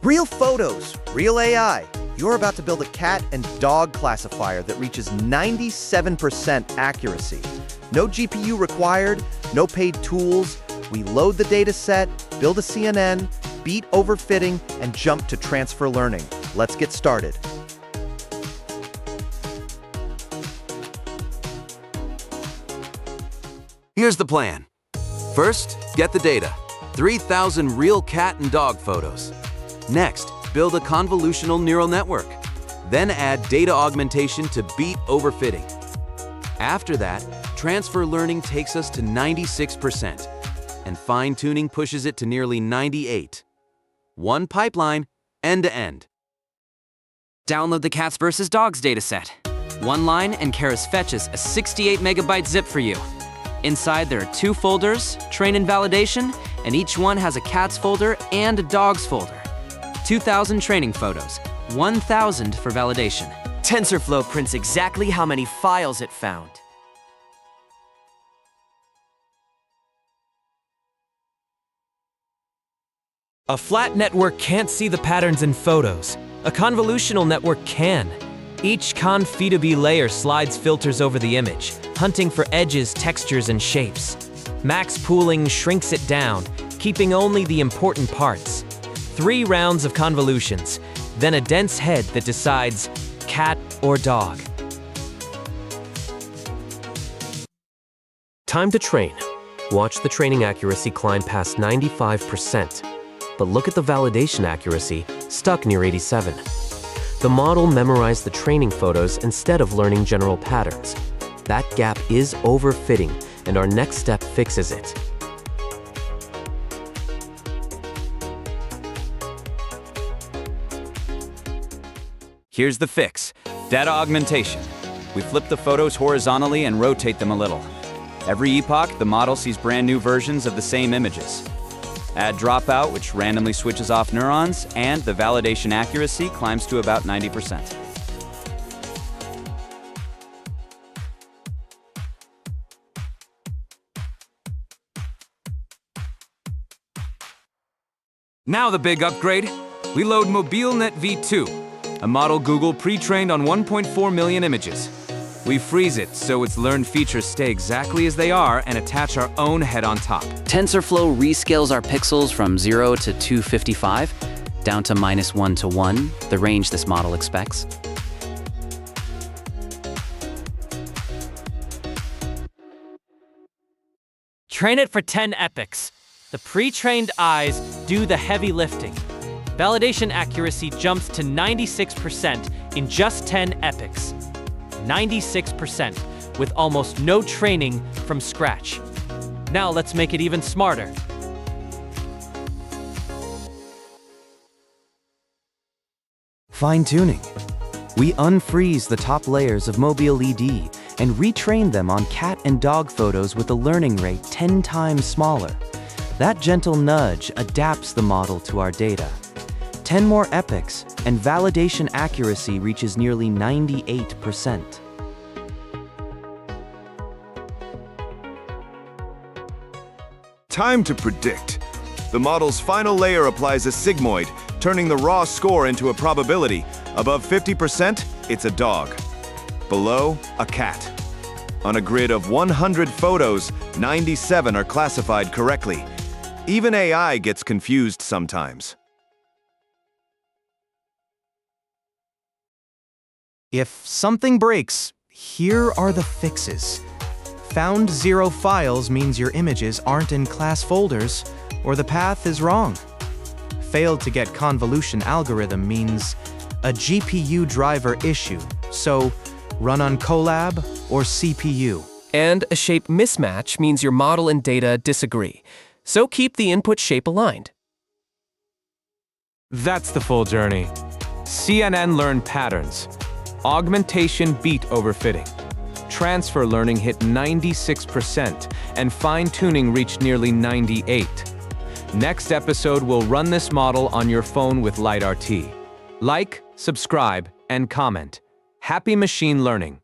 Real photos, real AI. You're about to build a cat and dog classifier that reaches 97% accuracy. No GPU required, no paid tools. We load the data set, build a CNN, beat overfitting, and jump to transfer learning. Let's get started. Here's the plan. First, get the data. 3,000 real cat and dog photos. Next, build a convolutional neural network. Then add data augmentation to beat overfitting. After that, transfer learning takes us to 96%, and fine-tuning pushes it to nearly 98%. One pipeline, end-to-end. Download the cats versus dogs dataset. One line and Keras fetches a 68 megabyte zip for you. Inside there are 2 folders, train and validation, and each one has a cats folder and a dogs folder. 2,000 training photos, 1,000 for validation. TensorFlow prints exactly how many files it found. A flat network can't see the patterns in photos. A convolutional network can. Each conv layer slides filters over the image, hunting for edges, textures, and shapes. Max pooling shrinks it down, keeping only the important parts. 3 rounds of convolutions, then a dense head that decides cat or dog. Time to train. Watch the training accuracy climb past 95%. But look at the validation accuracy, stuck near 87. The model memorized the training photos instead of learning general patterns. That gap is overfitting, and our next step fixes it. Here's the fix. Data augmentation. We flip the photos horizontally and rotate them a little. Every epoch, the model sees brand new versions of the same images. Add dropout, which randomly switches off neurons, and the validation accuracy climbs to about 90%. Now the big upgrade. We load MobileNet v2, a model Google pre-trained on 1.4 million images. We freeze it so its learned features stay exactly as they are and attach our own head on top. TensorFlow rescales our pixels from 0 to 255, down to -1 to 1, the range this model expects. Train it for 10 epochs. The pre-trained eyes do the heavy lifting. Validation accuracy jumps to 96% in just 10 epochs. 96%, with almost no training from scratch. Now let's make it even smarter. Fine-tuning. We unfreeze the top layers of Mobile ED and retrain them on cat and dog photos with a learning rate 10 times smaller. That gentle nudge adapts the model to our data. 10 more epochs, and validation accuracy reaches nearly 98%. Time to predict. The model's final layer applies a sigmoid, turning the raw score into a probability. Above 50%, it's a dog. Below, a cat. On a grid of 100 photos, 97 are classified correctly. Even AI gets confused sometimes. If something breaks, here are the fixes. Found 0 files means your images aren't in class folders, or the path is wrong. Failed to get convolution algorithm means a GPU driver issue, so run on Colab or CPU. And a shape mismatch means your model and data disagree, so keep the input shape aligned. That's the full journey. CNN learned patterns. Augmentation beat overfitting. Transfer learning hit 96%, and fine-tuning reached nearly 98%. Next episode, we'll run this model on your phone with LightRT. Like, subscribe, and comment. Happy machine learning!